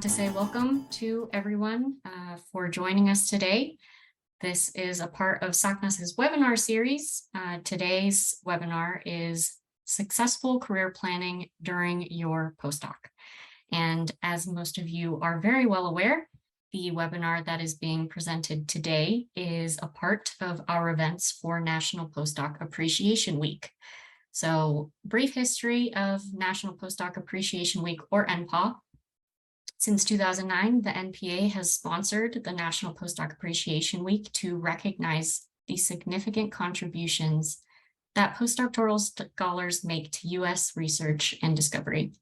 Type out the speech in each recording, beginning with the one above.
want to say welcome to everyone for joining us today. This is a part of SACNAS's webinar series. Today's webinar is Successful Career Planning During Your Postdoc. And as most of you are very well aware, the webinar that is being presented today is a part of our events for National Postdoc Appreciation Week. So, brief history of National Postdoc Appreciation Week, or NPAW. Since 2009, the NPA has sponsored the National Postdoc Appreciation Week to recognize the significant contributions that postdoctoral scholars make to U.S. research and discovery.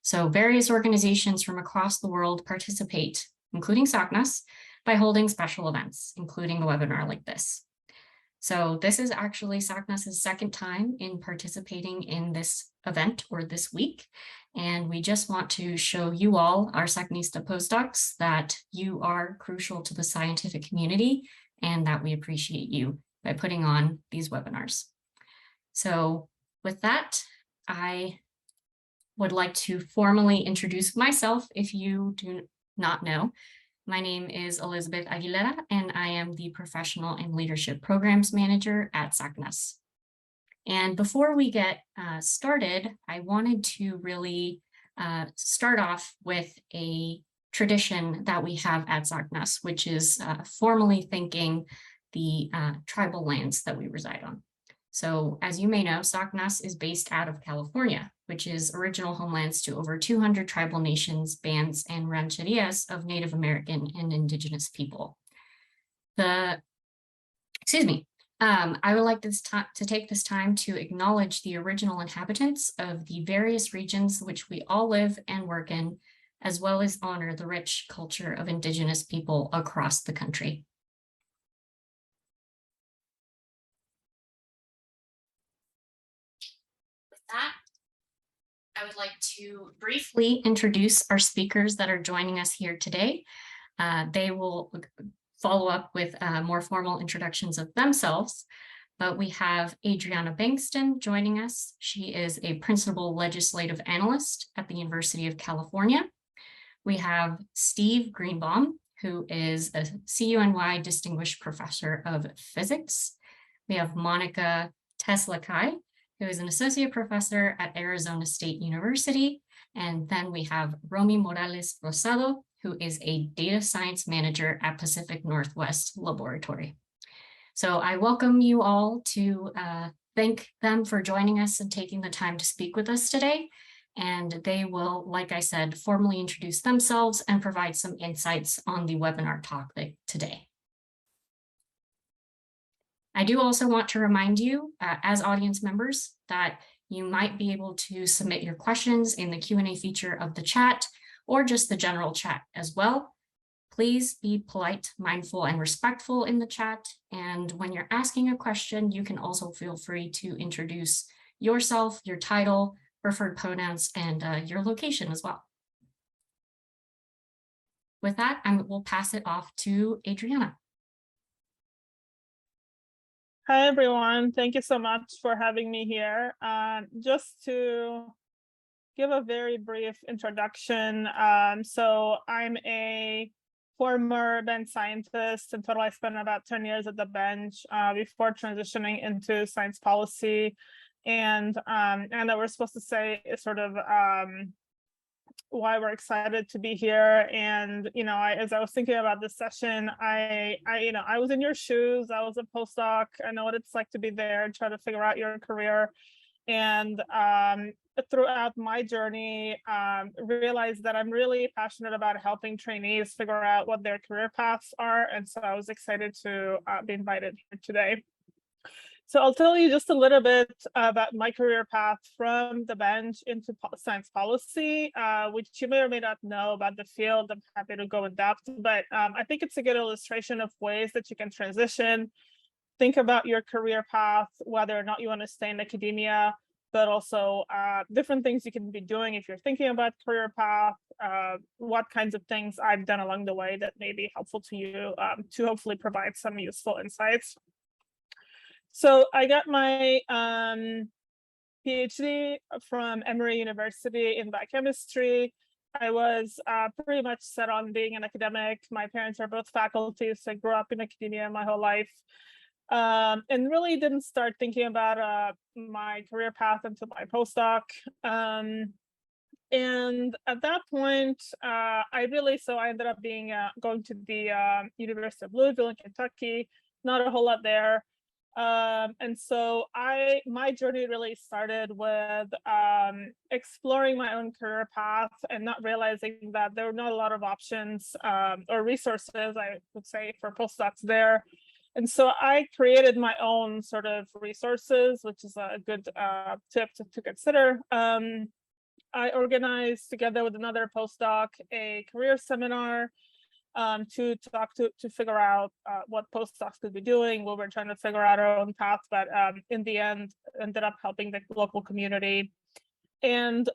So various organizations from across the world participate, including SACNAS, by holding special events, including a webinar like this. So this is actually SACNAS's second time in participating in this event or this week. And we just want to show you all, our SACNista postdocs, that you are crucial to the scientific community and that we appreciate you by putting on these webinars. So with that, I would like to formally introduce myself if you do not know. My name is Elizabeth Aguilera, and I am the Professional and Leadership Programs Manager at SACNAS. And before we get started, I wanted to really start off with a tradition that we have at SACNAS, which is formally thanking the tribal lands that we reside on. So as you may know, SACNAS is based out of California, which is original homelands to over 200 tribal nations, bands, and rancherias of Native American and Indigenous people. I would like to take this time to acknowledge the original inhabitants of the various regions which we all live and work in, as well as honor the rich culture of Indigenous people across the country. With that, I would like to briefly introduce our speakers that are joining us here today. They will follow up with more formal introductions of themselves, but we have Adriana Bankston joining us. She is a principal legislative analyst at the University of California. We have Steve Greenbaum, who is a CUNY Distinguished Professor of Physics. We have Monica Teslakai, who is an associate professor at Arizona State University. And then we have Romy Morales Rosado, who is a data science manager at Pacific Northwest Laboratory. So I welcome you all to thank them for joining us and taking the time to speak with us today. And they will, like I said, formally introduce themselves and provide some insights on the webinar topic today. I do also want to remind you, as audience members, that you might be able to submit your questions in the Q&A feature of the chat or just the general chat as well. Please be polite, mindful, and respectful in the chat. And when you're asking a question, you can also feel free to introduce yourself, your title, preferred pronouns, and your location as well. With that, I will pass it off to Adriana. Hi, everyone. Thank you so much for having me here. Just to give a very brief introduction. So I'm a former bench scientist. In total, I spent about 10 years at the bench before transitioning into science policy. And that we're supposed to say is sort of why we're excited to be here. And as I was thinking about this session, I was in your shoes. I was a postdoc. I know what it's like to be there and try to figure out your career. And throughout my journey, realized that I'm really passionate about helping trainees figure out what their career paths are. And so I was excited to be invited here today. So I'll tell you just a little bit about my career path from the bench into science policy, which you may or may not know about the field. I'm happy to go in depth, but I think it's a good illustration of ways that you can transition, think about your career path, whether or not you want to stay in academia, but also different things you can be doing if you're thinking about career path, what kinds of things I've done along the way that may be helpful to you to hopefully provide some useful insights. So I got my PhD from Emory University in biochemistry. I was pretty much set on being an academic. My parents are both faculty, so I grew up in academia my whole life. And really didn't start thinking about my career path until my postdoc. And at that point, I ended up being going to the University of Louisville in Kentucky. Not a whole lot there. And so my journey really started with exploring my own career path and not realizing that there were not a lot of options or resources, I would say, for postdocs there. And so I created my own sort of resources, which is a good tip to consider. I organized together with another postdoc a career seminar to figure out what postdocs could be doing. We were trying to figure out our own path, but in the end, ended up helping the local community. And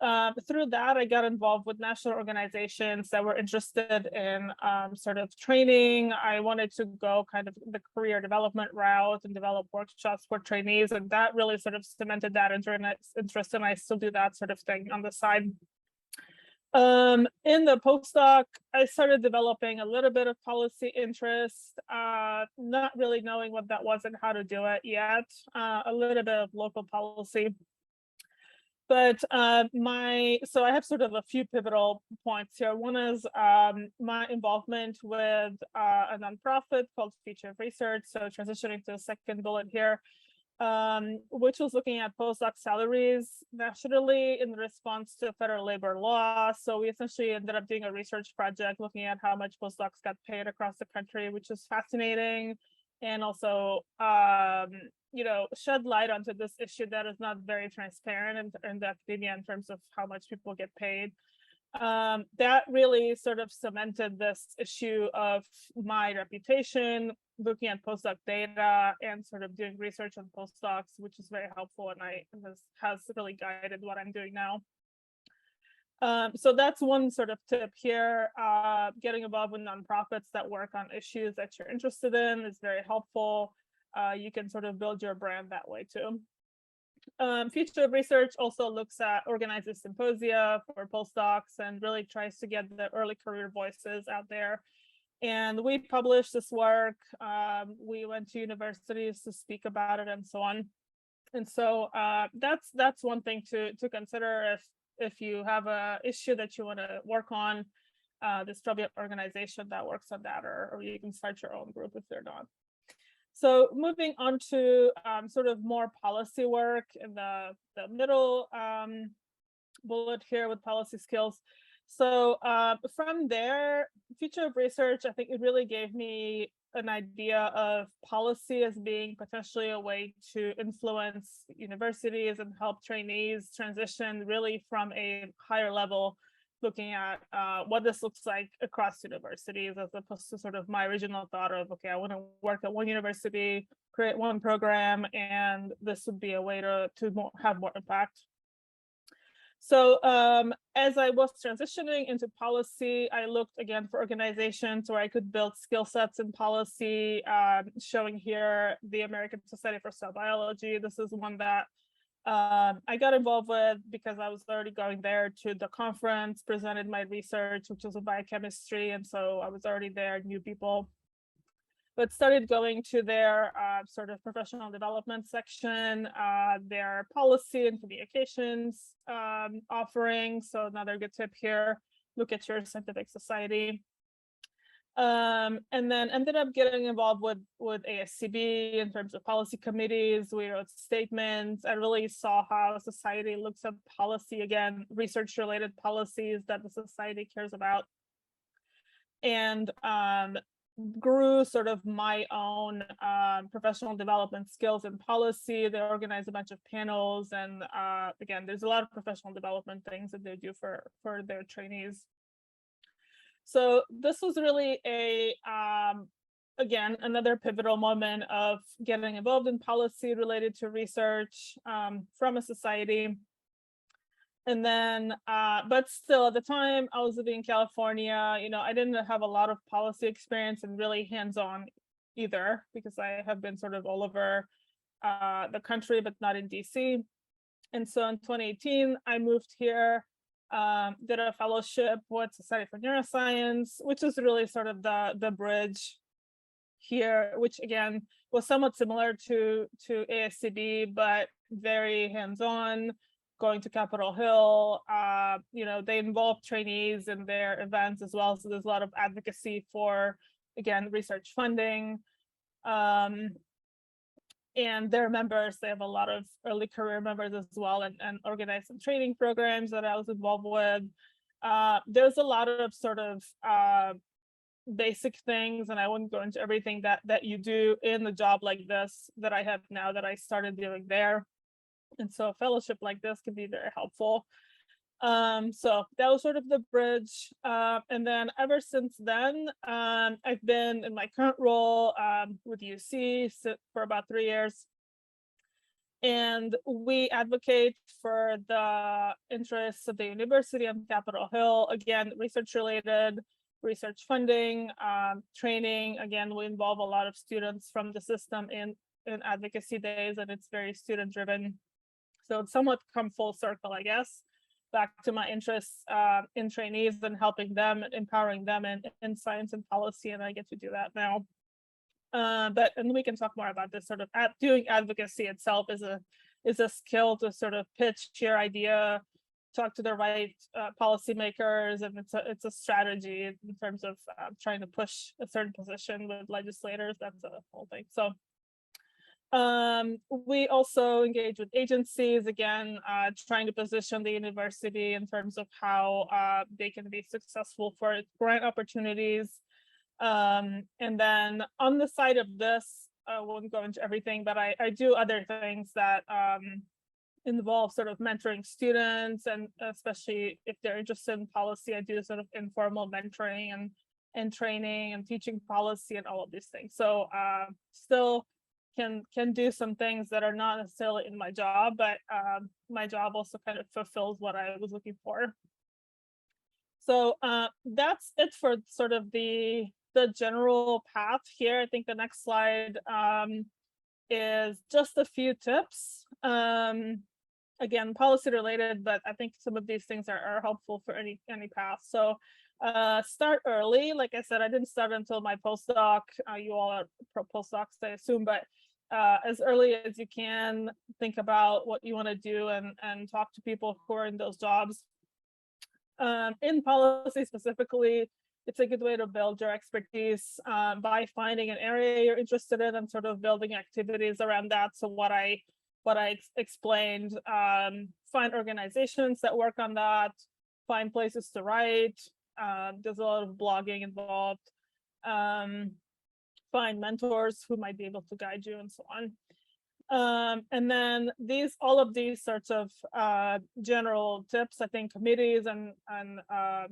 through that, I got involved with national organizations that were interested in sort of training. I wanted to go kind of the career development route and develop workshops for trainees. And that really sort of cemented that interest. And I still do that sort of thing on the side. In the postdoc, I started developing a little bit of policy interest, not really knowing what that was and how to do it yet, a little bit of local policy. But so I have sort of a few pivotal points here. One is my involvement with a nonprofit called Future of Research. So transitioning to the second bullet here, which was looking at postdoc salaries nationally in response to federal labor law. So we essentially ended up doing a research project looking at how much postdocs got paid across the country, which is fascinating, and also shed light onto this issue that is not very transparent in the academia in terms of how much people get paid. That really sort of cemented this issue of my reputation, looking at postdoc data and sort of doing research on postdocs, which is very helpful and has really guided what I'm doing now. So that's one sort of tip here. Getting involved with nonprofits that work on issues that you're interested in is very helpful. You can sort of build your brand that way too. Future of Research also organizes symposia for postdocs and really tries to get the early career voices out there. And we published this work. We went to universities to speak about it and so on. And so that's one thing to consider if you have an issue that you want to work on. There's probably an organization that works on that, or you can start your own group if they're not. So moving on to sort of more policy work in the middle bullet here with policy skills. So from there, Future of Research, I think it really gave me an idea of policy as being potentially a way to influence universities and help trainees transition really from a higher level, looking at what this looks like across universities, as opposed to sort of my original thought of, okay, I want to work at one university, create one program, and this would be a way to have more impact. So as I was transitioning into policy, I looked again for organizations where I could build skill sets in policy, showing here the American Society for Cell Biology. This is one that I got involved with because I was already going there to the conference, presented my research, which was in biochemistry. And so I was already there, knew people, but started going to their sort of professional development section, their policy and communications offering. So another good tip here, look at your scientific society. And then ended up getting involved with ASCB in terms of policy committees. We wrote statements. I really saw how society looks at policy, again, research-related policies that the society cares about. And grew sort of my own professional development skills in policy. They organize a bunch of panels. And again, there's a lot of professional development things that they do for their trainees. So this was really again, another pivotal moment of getting involved in policy related to research from a society. And then, but still at the time I was living in California, I didn't have a lot of policy experience and really hands-on either, because I have been sort of all over the country, but not in DC. And so in 2018, I moved here Did a fellowship with Society for Neuroscience, which is really sort of the bridge here, which again was somewhat similar to ASCD, but very hands-on, going to Capitol Hill. They involve trainees in their events as well. So there's a lot of advocacy for, again, research funding. And their members, they have a lot of early career members as well, and organize some training programs that I was involved with. There's a lot of sort of basic things, and I wouldn't go into everything that you do in the job like this that I have now that I started doing there. And so a fellowship like this can be very helpful. So that was sort of the bridge. And then ever since then, I've been in my current role with UC for about 3 years. And we advocate for the interests of the university on Capitol Hill, again, research related, research funding, training. Again, we involve a lot of students from the system in advocacy days, and it's very student driven. So it's somewhat come full circle, I guess, back to my interests in trainees and helping them, empowering them in science and policy, and I get to do that now. And we can talk more about this. Sort of doing advocacy itself is a skill to sort of pitch your idea, talk to the right policymakers, and it's a strategy in terms of trying to push a certain position with legislators. That's a whole thing. So we also engage with agencies, again, trying to position the university in terms of how they can be successful for grant opportunities. And then on the side of this, I won't go into everything, but I do other things that involve sort of mentoring students, and especially if they're interested in policy, I do sort of informal mentoring and training and teaching policy and all of these things. So still can do some things that are not necessarily in my job, but my job also kind of fulfills what I was looking for. So that's it for sort of the general path here. I think the next slide is just a few tips. Again, policy related, but I think some of these things are helpful for any path. So start early. Like I said, I didn't start until my postdoc. You all are postdocs, I assume, but as early as you can, think about what you want to do and talk to people who are in those jobs. In policy specifically, it's a good way to build your expertise by finding an area you're interested in and sort of building activities around that. So what I explained, find organizations that work on that, find places to write. There's a lot of blogging involved. Find mentors who might be able to guide you and so on. And then all of these sorts of general tips, I think committees and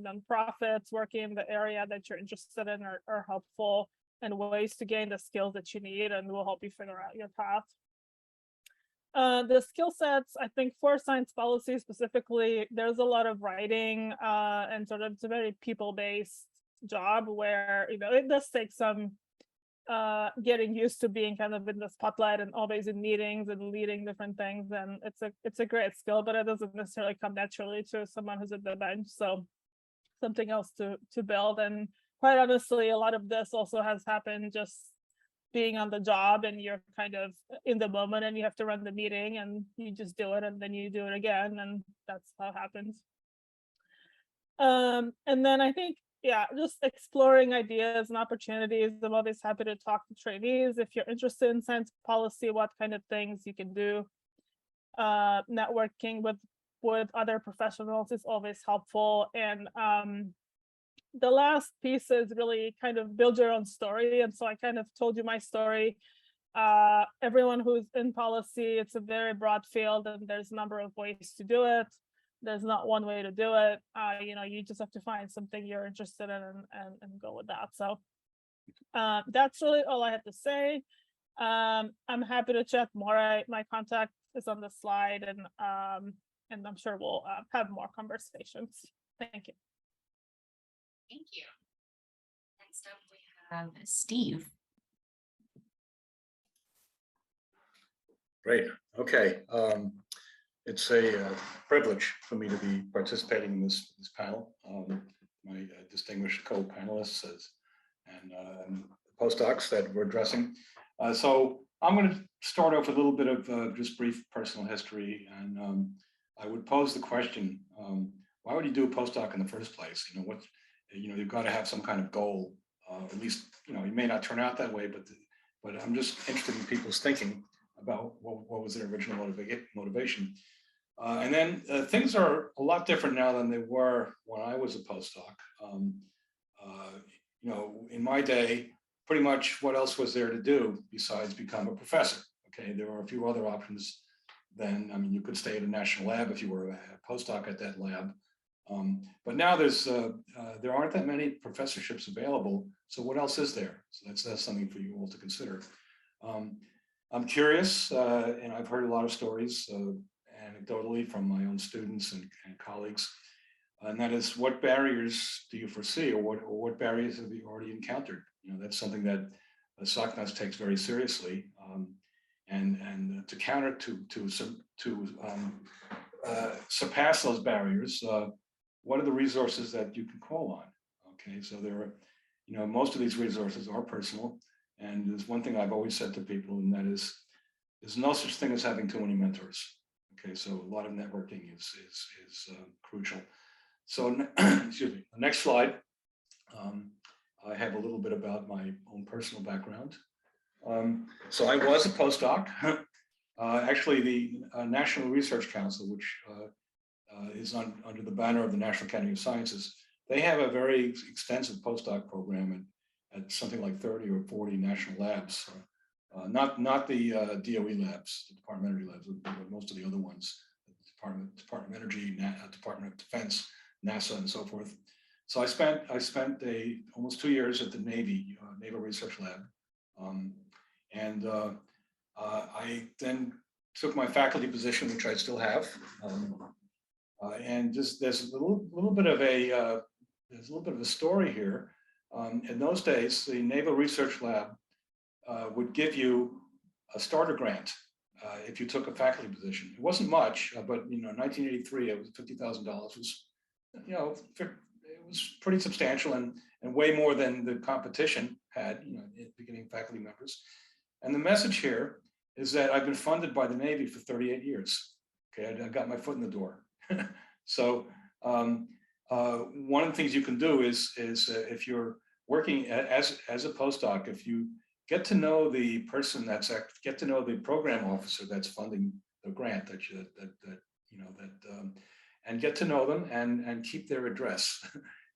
nonprofits working in the area that you're interested in are helpful, and ways to gain the skills that you need, and will help you figure out your path. The skill sets, I think for science policy specifically, there's a lot of writing and sort of it's a very people-based job where, it does take some getting used to being kind of in the spotlight and always in meetings and leading different things. And it's a great skill, but it doesn't necessarily come naturally to someone who's at the bench. So something else to build. And quite honestly, a lot of this also has happened just being on the job, and you're kind of in the moment and you have to run the meeting and you just do it and then you do it again, and that's how it happens. And then I think, just exploring ideas and opportunities. I'm always happy to talk to trainees if you're interested in science policy, what kind of things you can do. Networking with other professionals is always helpful. And the last piece is really kind of build your own story. And so I kind of told you my story. Everyone who's in policy, it's a very broad field, and there's a number of ways to do it. There's not one way to do it. You just have to find something you're interested in and go with that. So that's really all I have to say. I'm happy to chat more. My contact is on the slide, and I'm sure we'll have more conversations. Thank you. Thank you. Next up, we have Steve. Great. Okay. It's a privilege for me to be participating in this panel. My distinguished co-panelists and postdocs that we're addressing. So I'm going to start off with a little bit of just brief personal history, and I would pose the question: why would you do a postdoc in the first place? You've got to have some kind of goal. At least, it may not turn out that way, but I'm just interested in people's thinking about what was their original motivation. And then things are a lot different now than they were when I was a postdoc. In my day, pretty much what else was there to do besides become a professor? Okay, there were a few other options then. I mean, you could stay at a national lab if you were a postdoc at that lab. But now there aren't that many professorships available. So what else is there? So that's something for you all to consider. I'm curious, and I've heard a lot of stories anecdotally from my own students and colleagues, and that is, what barriers do you foresee, or what barriers have you already encountered? That's something that SOCNAS takes very seriously, and to counter to surpass those barriers. What are the resources that you can call on? Okay, so there are, most of these resources are personal, and there's one thing I've always said to people, and that is, there's no such thing as having too many mentors. Okay, so a lot of networking is crucial. So, excuse me. The next slide, I have a little bit about my own personal background. So I was a postdoc. Actually, the National Research Council, which is under the banner of the National Academy of Sciences, they have a very extensive postdoc program at something like 30 or 40 national labs. Not the DOE labs, the departmentary labs, but most of the other ones, the Department of Energy, Department of Defense, NASA, and so forth. So I spent almost 2 years at the Navy Naval Research Lab, and I then took my faculty position, which I still have, and just there's a little bit of a story here. In those days, the Naval Research Lab would give you a starter grant if you took a faculty position. It wasn't much, but in 1983, it was $50,000. Was it was pretty substantial and way more than the competition had. Beginning faculty members. And the message here is that I've been funded by the Navy for 38 years. Okay, I got my foot in the door. So one of the things you can do is if you're working as a postdoc, if you get to know the person get to know the program officer that's funding the grant and get to know them and keep their address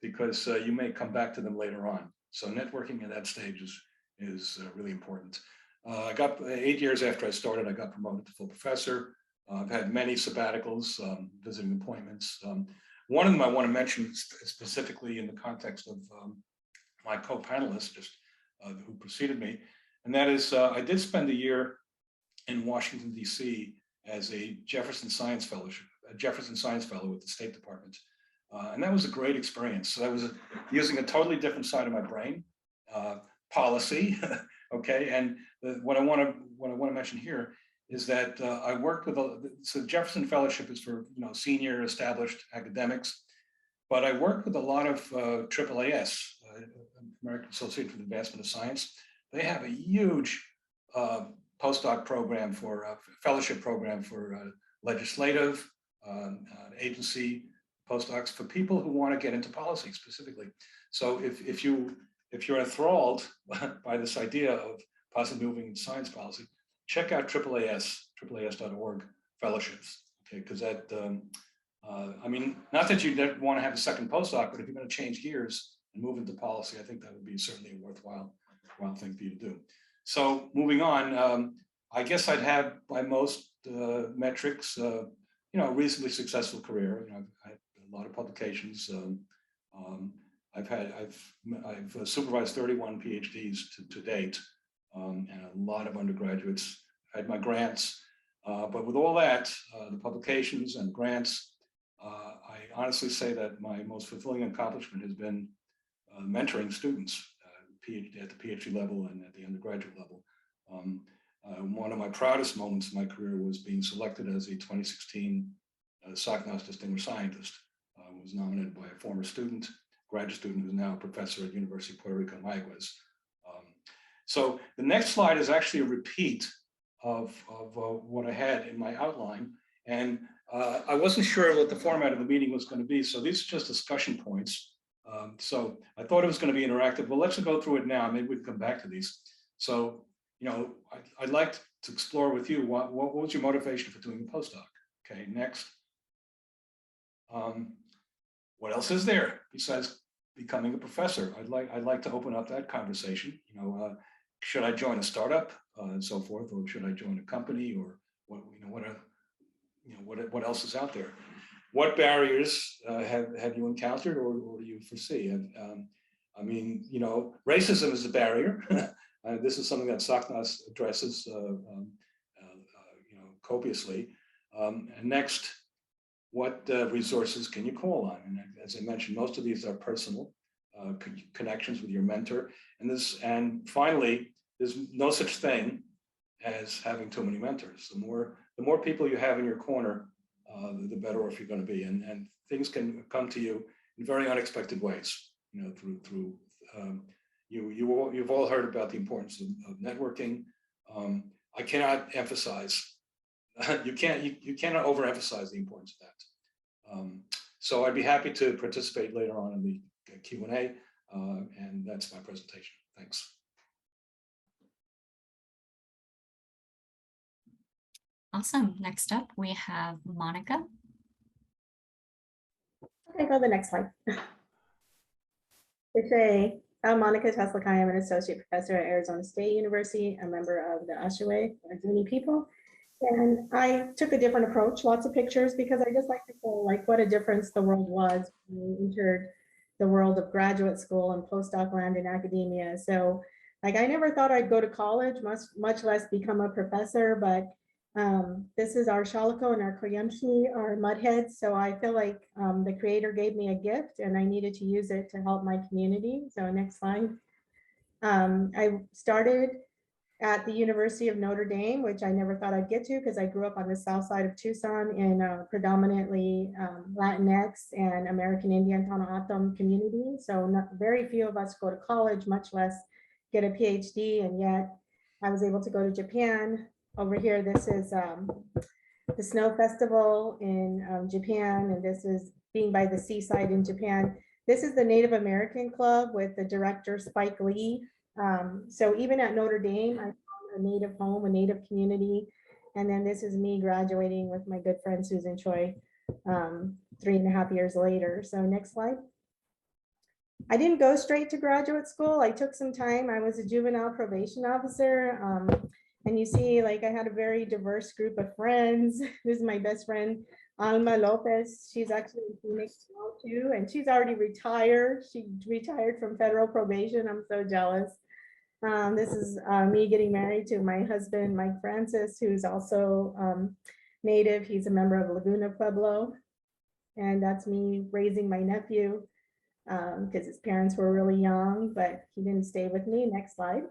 because you may come back to them later on. So networking at that stage is really important. I got 8 years after I started, I got promoted to full professor. I've had many sabbaticals, visiting appointments. One of them I want to mention specifically in the context of my co-panelist, who preceded me, and that is I did spend a year in Washington, D.C. as a Jefferson Science Fellow with the State Department, and that was a great experience. So that was using a totally different side of my brain, policy, okay. And what I want to mention here is that I worked with so the Jefferson Fellowship is for senior established academics, but I worked with a lot of AAAS, American Association for the Advancement of Science. They have a huge postdoc program fellowship program for legislative agency postdocs for people who want to get into policy specifically. So if you're enthralled by this idea of possibly moving into science policy, check out AAAS.org fellowships. Okay, because that I mean, not that you want to have a second postdoc, but if you're going to change gears and move into policy, I think that would be certainly a worthwhile thing for you to do. So moving on, I guess I'd have by most metrics, reasonably successful career. I've had a lot of publications. I've supervised 31 PhDs to date, and a lot of undergraduates. I had my grants, but with all that, the publications and grants, I honestly say that my most fulfilling accomplishment has been mentoring students at the PhD level and at the undergraduate level. One of my proudest moments in my career was being selected as a 2016 SOCNOS Distinguished Scientist. Was nominated by a former student, graduate student who's now a professor at University of Puerto Rico, Mayagüez. So the next slide is actually a repeat of what I had in my outline. And I wasn't sure what the format of the meeting was going to be. So these are just discussion points. So I thought it was going to be interactive, but let's go through it now. Maybe we can come back to these. So, you know, I'd like to explore with you, what was your motivation for doing a postdoc? Okay, next. What else is there besides becoming a professor? I'd like to open up that conversation. You know, should I join a startup and so forth, or should I join a company, or what else is out there? What barriers have you encountered, or do you foresee? I mean, you know, racism is a barrier. This is something that SOCNOS addresses, you know, copiously. And next, what resources can you call on? And as I mentioned, most of these are personal connections with your mentor. And finally, there's no such thing as having too many mentors. The more people you have in your corner, the better off you're going to be. And things can come to you in very unexpected ways. You know, through you've all heard about the importance of networking. I cannot emphasize. You cannot overemphasize the importance of that. So I'd be happy to participate later on in the Q&A, and that's my presentation. Thanks. Awesome. Next up, we have Monica. Okay, go to the next slide. I'm Monica Teslakai. I'm an associate professor at Arizona State University, a member of the Ushuaia, or Zuni people. And I took a different approach, lots of pictures, because I just like to feel like what a difference the world was when we entered the world of graduate school and postdoc land in academia. So like, I never thought I'd go to college, much less become a professor, but this is our Shalako and our Koyamshi, our mudheads. So I feel like the creator gave me a gift and I needed to use it to help my community. So next slide. I started at the University of Notre Dame, which I never thought I'd get to because I grew up on the south side of Tucson in a predominantly Latinx and American Indian Tohono community. So very few of us go to college, much less get a PhD, and yet I was able to go to Japan. Over here, this is the Snow Festival in Japan, and this is being by the seaside in Japan. This is the Native American Club with the director Spike Lee. So even at Notre Dame, I found a Native home, a Native community. And then this is me graduating with my good friend Susan Choi 3.5 years later. So next slide. I didn't go straight to graduate school. I took some time. I was a juvenile probation officer. And you see, like, I had a very diverse group of friends. This is my best friend, Alma Lopez. She's actually in Phoenix now too, and she's already retired. She retired from federal probation. I'm so jealous. This is me getting married to my husband, Mike Francis, who's also Native. He's a member of Laguna Pueblo. And that's me raising my nephew because his parents were really young, but he didn't stay with me. Next slide.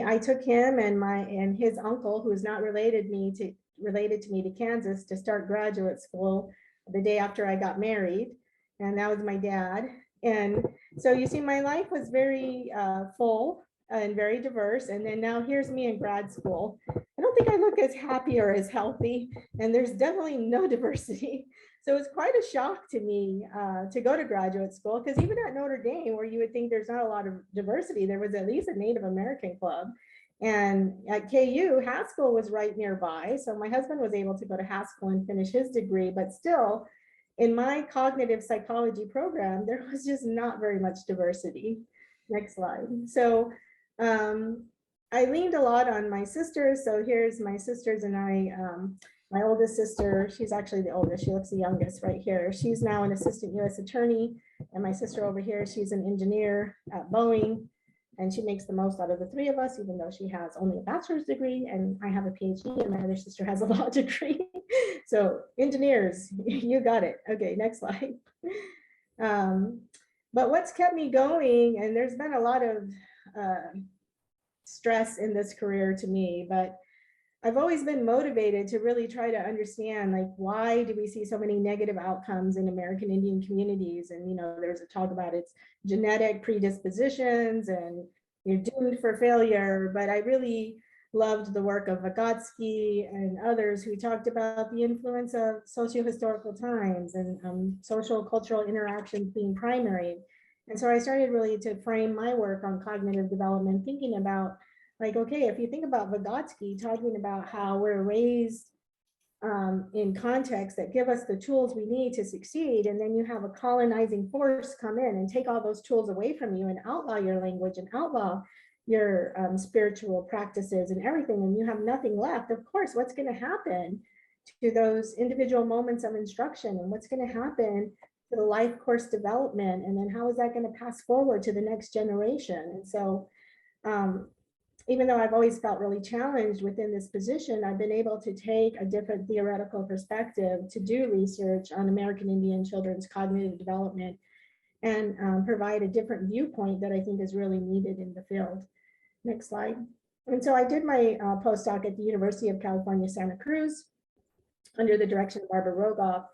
I took him and his uncle, who is not related to me to Kansas, to start graduate school the day after I got married, and that was my dad. And so you see, my life was very full and very diverse. And then now here's me in grad school. I don't think I look as happy or as healthy, and there's definitely no diversity. So it's quite a shock to me to go to graduate school, because even at Notre Dame, where you would think there's not a lot of diversity, there was at least a Native American club. And at KU, Haskell was right nearby. So my husband was able to go to Haskell and finish his degree, but still, in my cognitive psychology program, there was just not very much diversity. Next slide. So I leaned a lot on my sisters. So here's my sisters and I. My oldest sister, she's actually the oldest, she looks the youngest right here. She's now an assistant US attorney. And my sister over here, she's an engineer at Boeing. And she makes the most out of the three of us, even though she has only a bachelor's degree and I have a PhD, and my other sister has a law degree. So engineers, you got it. Okay, next slide. But what's kept me going, and there's been a lot of stress in this career to me, but I've always been motivated to really try to understand, like, why do we see so many negative outcomes in American Indian communities? And, you know, there's a talk about its genetic predispositions and you're doomed for failure. But I really loved the work of Vygotsky and others who talked about the influence of socio-historical times and social cultural interactions being primary. And so I started really to frame my work on cognitive development, thinking about, like, okay, if you think about Vygotsky talking about how we're raised in contexts that give us the tools we need to succeed, and then you have a colonizing force come in and take all those tools away from you and outlaw your language and outlaw your spiritual practices and everything, and you have nothing left, of course, what's going to happen to those individual moments of instruction, and what's going to happen to the life course development, and then how is that going to pass forward to the next generation? And so even though I've always felt really challenged within this position, I've been able to take a different theoretical perspective to do research on American Indian children's cognitive development and provide a different viewpoint that I think is really needed in the field. Next slide. And so I did my postdoc at the University of California, Santa Cruz, under the direction of Barbara Rogoff.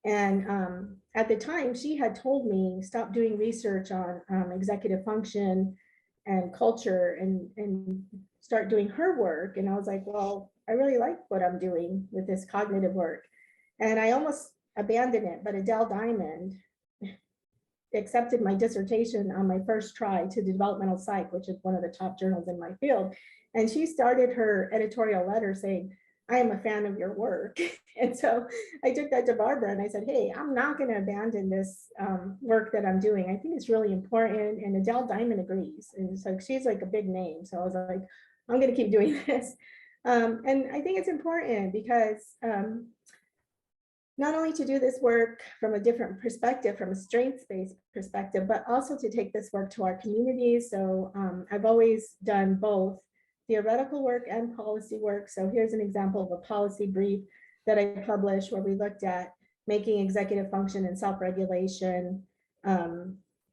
And at the time, she had told me, stop doing research on executive function and culture and start doing her work. And I was like, well, I really like what I'm doing with this cognitive work. And I almost abandoned it, but Adele Diamond accepted my dissertation on my first try to developmental psych, which is one of the top journals in my field. And she started her editorial letter saying, I am a fan of your work. And so I took that to Barbara and I said, hey, I'm not going to abandon this work that I'm doing. I think it's really important. And Adele Diamond agrees. And so she's like a big name. So I was like, I'm going to keep doing this. And I think it's important because not only to do this work from a different perspective, from a strengths-based perspective, but also to take this work to our communities. So I've always done both theoretical work and policy work. So here's an example of a policy brief that I published where we looked at making executive function and self-regulation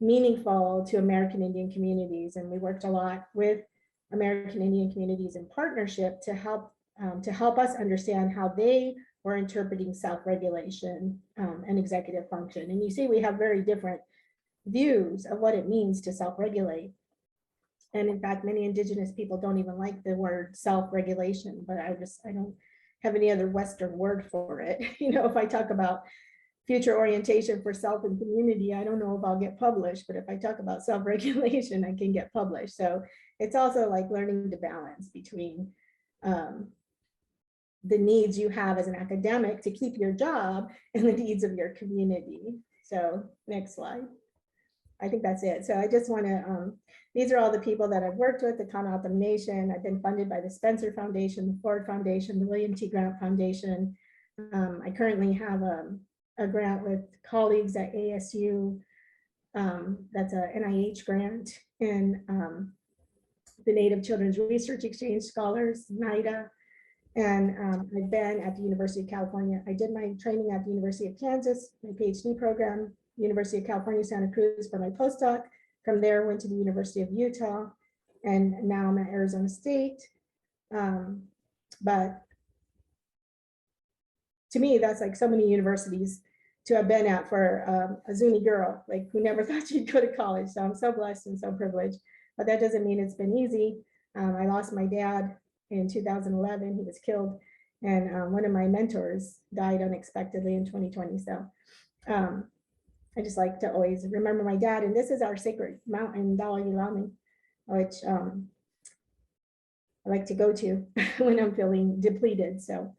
meaningful to American Indian communities. And we worked a lot with American Indian communities in partnership to help us understand how they were interpreting self-regulation and executive function. And you see, we have very different views of what it means to self-regulate. And in fact, many Indigenous people don't even like the word self-regulation, but I don't have any other Western word for it. You know, if I talk about future orientation for self and community, I don't know if I'll get published, but if I talk about self-regulation, I can get published. So it's also like learning to balance between the needs you have as an academic to keep your job and the needs of your community. So next slide. I think that's it. So I just want to, these are all the people that I've worked with, the Kanahatam Nation. I've been funded by the Spencer Foundation, the Ford Foundation, the William T. Grant Foundation. I currently have a grant with colleagues at ASU. That's a NIH grant, and the Native Children's Research Exchange Scholars, NIDA. And I've been at the University of California. I did my training at the University of Kansas, my PhD program, University of California, Santa Cruz for my postdoc. From there, went to the University of Utah, and now I'm at Arizona State. But to me, that's like so many universities to have been at for a Zuni girl, like who never thought she'd go to college. So I'm so blessed and so privileged, but that doesn't mean it's been easy. I lost my dad in 2011, he was killed. And one of my mentors died unexpectedly in 2020. So I just like to always remember my dad. And this is our sacred mountain, Dawayilami, which I like to go to when I'm feeling depleted. So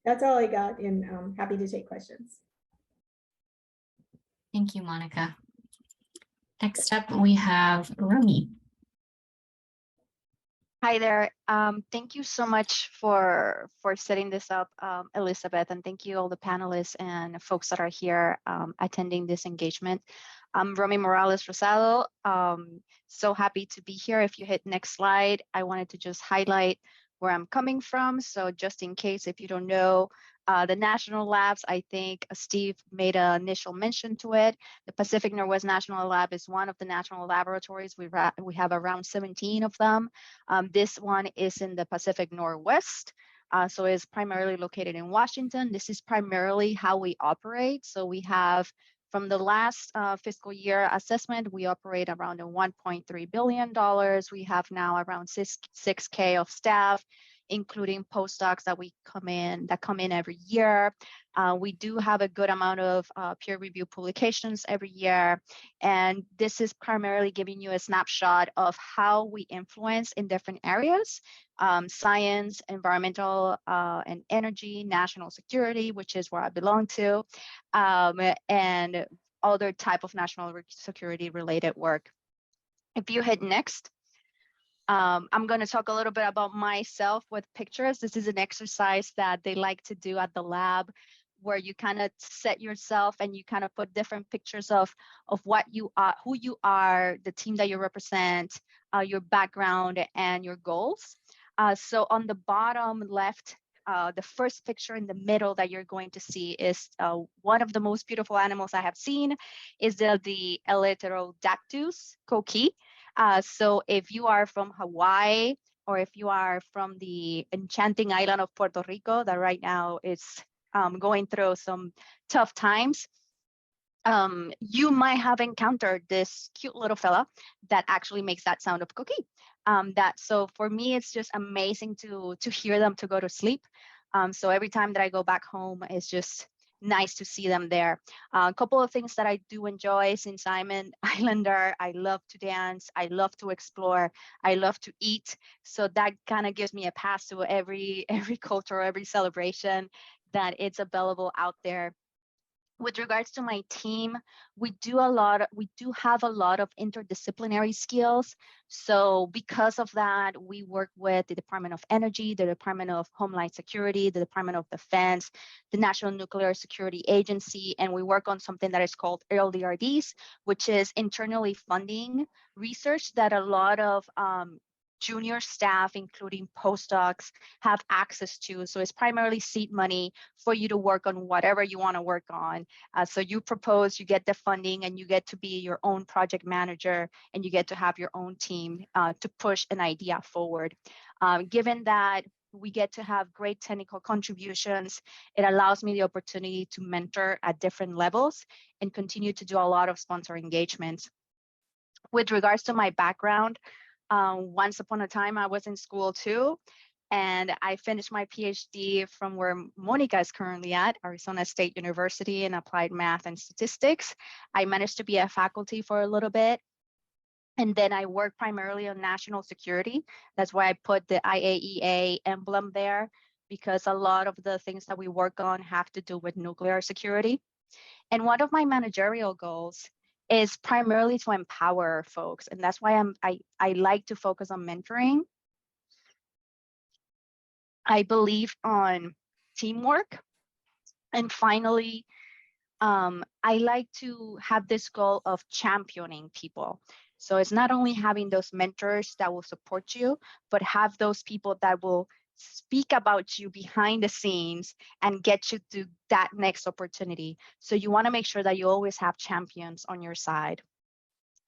that's all I got, and I'm happy to take questions. Thank you, Monica. Next up, we have Romy. Hi there. Thank you so much for setting this up, Elizabeth, and thank you all the panelists and folks that are here attending this engagement. I'm Romy Morales Rosado. So happy to be here. If you hit next slide, I wanted to just highlight where I'm coming from. So just in case, if you don't know, The national labs, I think Steve made an initial mention to it. The Pacific Northwest National Lab is one of the national laboratories. We have around 17 of them. This one is in the Pacific Northwest. So it's primarily located in Washington. This is primarily how we operate. So we have, from the last fiscal year assessment, we operate around a $1.3 billion. We have now around 6K of staff, including postdocs that come in every year. We do have a good amount of peer review publications every year. And this is primarily giving you a snapshot of how we influence in different areas: science, environmental and energy, national security, which is where I belong to, and other type of national security related work. If you hit next, I'm going to talk a little bit about myself with pictures. This is an exercise that they like to do at the lab, where you kind of set yourself and you kind of put different pictures of what you are, who you are, the team that you represent, your background, and your goals. So on the bottom left, the first picture in the middle that you're going to see is one of the most beautiful animals I have seen, is the Elyterodactylus coqui. So if you are from Hawaii, or if you are from the enchanting island of Puerto Rico, that right now is going through some tough times, you might have encountered this cute little fella that actually makes that sound of coqui. So for me, it's just amazing to hear them to go to sleep. So every time that I go back home, it's just nice to see them there. A couple of things that I do enjoy, since I'm an islander: I love to dance, I love to explore, I love to eat. So that kind of gives me a pass to every culture, every celebration that it's available out there. With regards to my team, we do have a lot of interdisciplinary skills. So because of that, we work with the Department of Energy, the Department of Homeland Security, the Department of Defense, the National Nuclear Security Agency, and we work on something that is called LDRDs, which is internally funding research that a lot of junior staff, including postdocs, have access to. So it's primarily seed money for you to work on whatever you want to work on. So you propose, you get the funding, and you get to be your own project manager, and you get to have your own team to push an idea forward. Given that we get to have great technical contributions, it allows me the opportunity to mentor at different levels and continue to do a lot of sponsor engagements. With regards to my background, once upon a time, I was in school too, and I finished my PhD from where Monica is currently at, Arizona State University, in applied math and statistics. I managed to be a faculty for a little bit, and then I worked primarily on national security. That's why I put the IAEA emblem there, because a lot of the things that we work on have to do with nuclear security. And one of my managerial goals is primarily to empower folks. And that's why I like to focus on mentoring. I believe on teamwork. And finally, I like to have this goal of championing people. So it's not only having those mentors that will support you, but have those people that will speak about you behind the scenes and get you to that next opportunity. So you want to make sure that you always have champions on your side.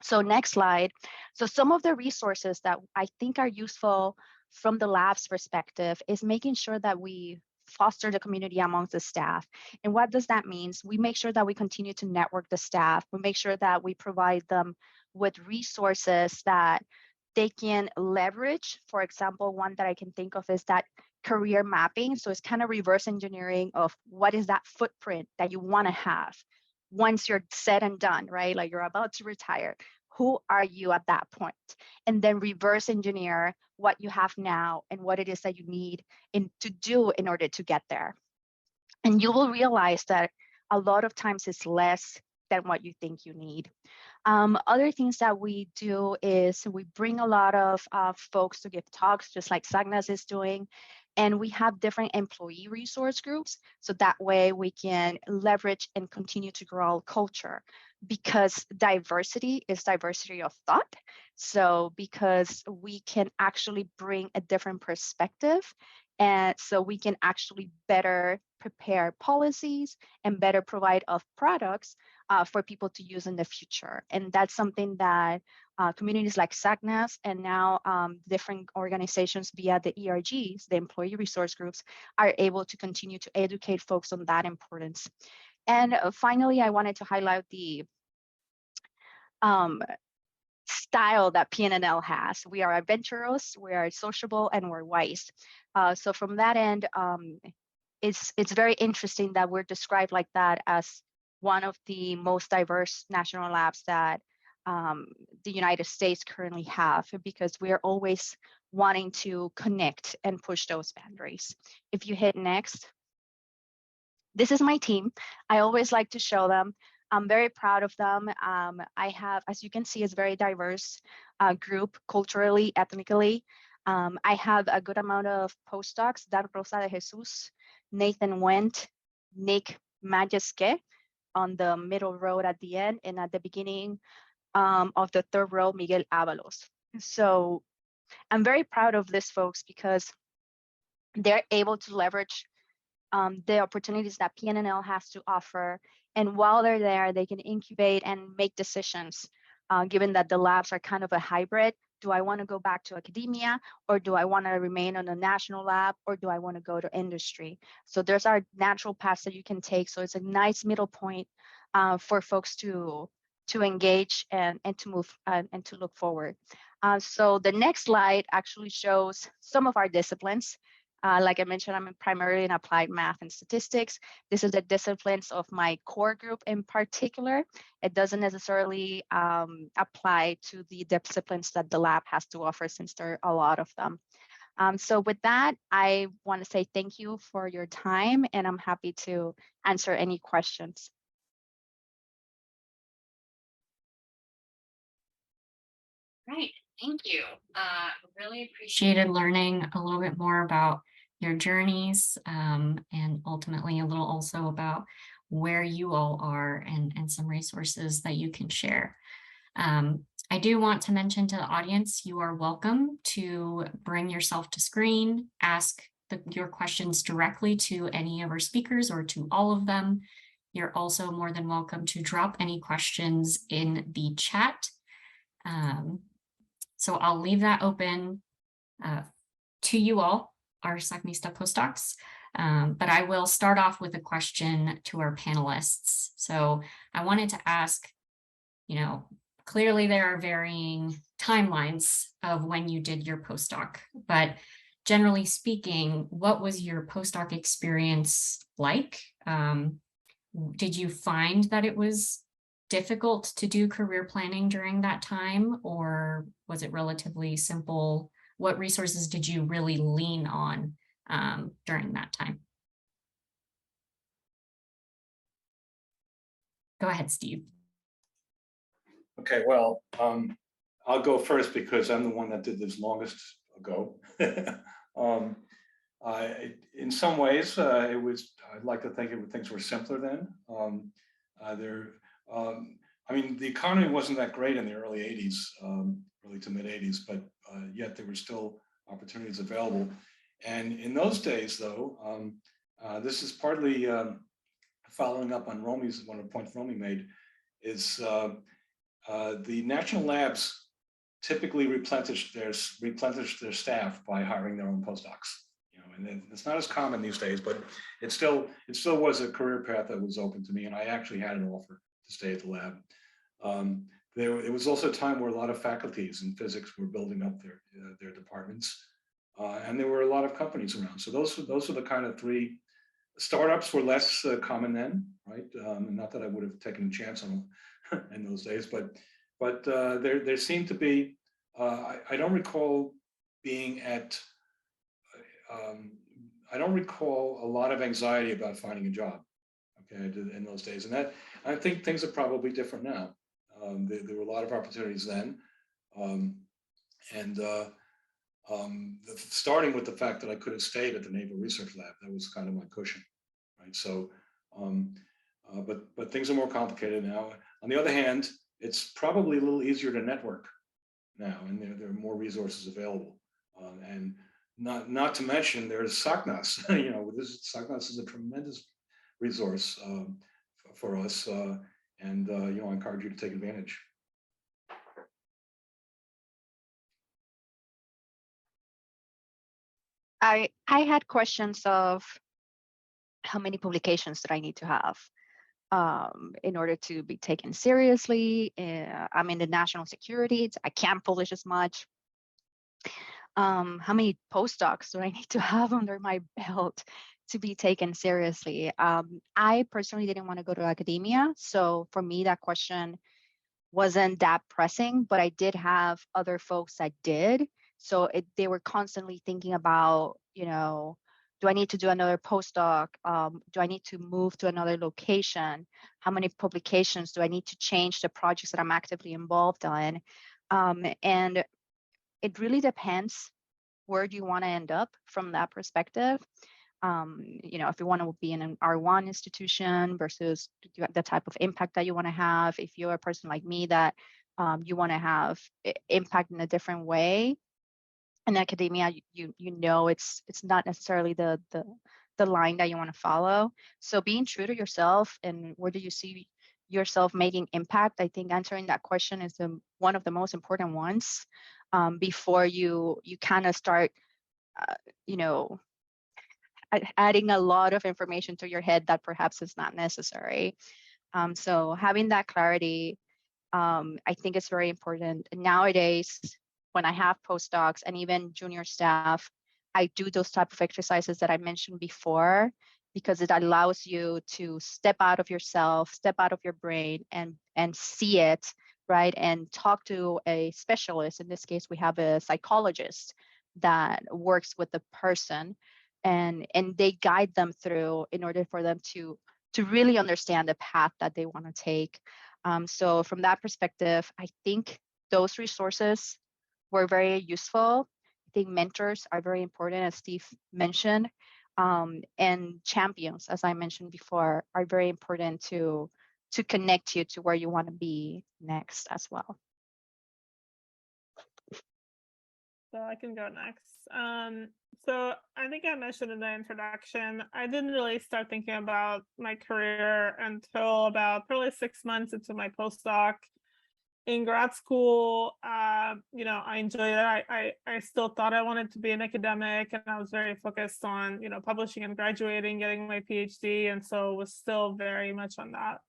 So next slide. So some of the resources that I think are useful from the lab's perspective is making sure that we foster the community amongst the staff. And what does that mean? We make sure that we continue to network the staff. We make sure that we provide them with resources that they can leverage. For example, one that I can think of is that career mapping. So it's kind of reverse engineering of what is that footprint that you want to have once you're said and done, right? Like you're about to retire. Who are you at that point? And then reverse engineer what you have now and what it is that you need to do in order to get there. And you will realize that a lot of times it's less than what you think you need. Other things that we do is we bring a lot of folks to give talks, just like Sagnas is doing. And we have different employee resource groups. So that way we can leverage and continue to grow our culture, because diversity is diversity of thought. So because we can actually bring a different perspective And so we can actually better prepare policies and better provide of products for people to use in the future. And that's something that communities like SACNAS and now different organizations via the ERGs, the employee resource groups, are able to continue to educate folks on that importance. And finally, I wanted to highlight the style that PNNL has. We are adventurous, we are sociable, and we're wise. So from that end, it's very interesting that we're described like that as one of the most diverse national labs that the United States currently have, because we are always wanting to connect and push those boundaries. If you hit next, this is my team. I always like to show them. I'm very proud of them. I have, as you can see, it's very diverse group culturally, ethnically. I have a good amount of postdocs, Dan Rosa de Jesus, Nathan Wendt, Nick Majeske on the middle row at the end, and at the beginning of the third row, Miguel Avalos. So I'm very proud of these folks because they're able to leverage the opportunities that PNNL has to offer. And while they're there, they can incubate and make decisions, given that the labs are kind of a hybrid. Do I want to go back to academia, or do I want to remain on a national lab, or do I want to go to industry? So there's our natural paths that you can take. So it's a nice middle point for folks to engage and to move and to look forward. So the next slide actually shows some of our disciplines. Like I mentioned, I'm primarily in applied math and statistics. This is the disciplines of my core group in particular. It doesn't necessarily apply to the disciplines that the lab has to offer, since there are a lot of them. So with that, I want to say thank you for your time, and I'm happy to answer any questions. Great, thank you. Really appreciated learning a little bit more about your journeys and ultimately a little also about where you all are and some resources that you can share. I do want to mention to the audience, you are welcome to bring yourself to screen, ask your questions directly to any of our speakers or to all of them. You're also more than welcome to drop any questions in the chat. So I'll leave that open to you all, our SACNISTA postdocs, but I will start off with a question to our panelists. So I wanted to ask, clearly there are varying timelines of when you did your postdoc, but generally speaking, what was your postdoc experience like? Did you find that it was difficult to do career planning during that time, or was it relatively simple? What resources did you really lean on during that time? Go ahead, Steve. Okay, well, I'll go first because I'm the one that did this longest ago. In some ways, I'd like to think things were simpler then. I mean, the economy wasn't that great in the early 80s, early to mid 80s, but yet there were still opportunities available. And in those days, though, this is partly following up on one of the points Romy made, is the national labs typically replenish their staff by hiring their own postdocs. And it's not as common these days, but it still was a career path that was open to me, and I actually had an offer to stay at the lab. It was also a time where a lot of faculties in physics were building up their departments, and there were a lot of companies around. So those were the kind of three. Startups were less common then, right? Not that I would have taken a chance on them in those days, but there seemed to be. I don't recall being at. I don't recall a lot of anxiety about finding a job, okay, in those days. And I think things are probably different now. There were a lot of opportunities then. Starting with the fact that I could have stayed at the Naval Research Lab, that was kind of my cushion, right? So, but things are more complicated now. On the other hand, it's probably a little easier to network now, and there are more resources available. And not to mention there's SACNAS. SACNAS is a tremendous resource for us, and I encourage you to take advantage. I had questions of how many publications that I need to have in order to be taken seriously. I'm in the national security, I can't publish as much. How many postdocs do I need to have under my belt to be taken seriously? I personally didn't want to go to academia. So for me, that question wasn't that pressing, but I did have other folks that did. So they were constantly thinking about, do I need to do another postdoc? Do I need to move to another location? How many publications do I need to change the projects that I'm actively involved in? And it really depends where do you want to end up from that perspective. If you want to be in an R1 institution versus the type of impact that you want to have. If you're a person like me that you want to have impact in a different way, in academia, it's not necessarily the line that you want to follow. So being true to yourself and where do you see yourself making impact, I think answering that question is one of the most important ones before you kind of start adding a lot of information to your head that perhaps is not necessary. So having that clarity, I think it's very important. Nowadays, when I have postdocs and even junior staff, I do those type of exercises that I mentioned before, because it allows you to step out of yourself, step out of your brain and see it, right? And talk to a specialist. In this case, we have a psychologist that works with the person and they guide them through in order for them to really understand the path that they want to take. So from that perspective, I think those resources were very useful. I think mentors are very important, as Steve mentioned, and champions, as I mentioned before, are very important to connect you to where you want to be next as well. So I can go next. So I think I mentioned in the introduction, I didn't really start thinking about my career until about probably 6 months into my postdoc. In grad school, I enjoyed it. I still thought I wanted to be an academic, and I was very focused on, publishing and graduating, getting my PhD, and so was still very much on that.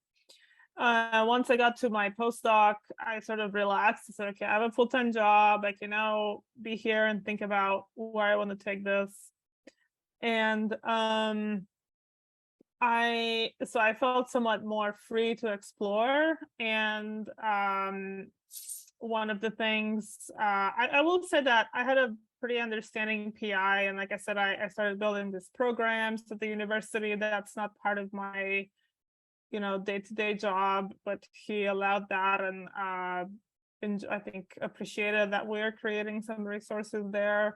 Once I got to my postdoc, I sort of relaxed. I said, okay, I have a full-time job. I can now be here and think about where I want to take this. And I felt somewhat more free to explore. And one of the things, I will say that I had a pretty understanding PI. And like I said, I started building these programs at the university. That's not part of my day-to-day job, but he allowed that, and I think appreciated that we're creating some resources there.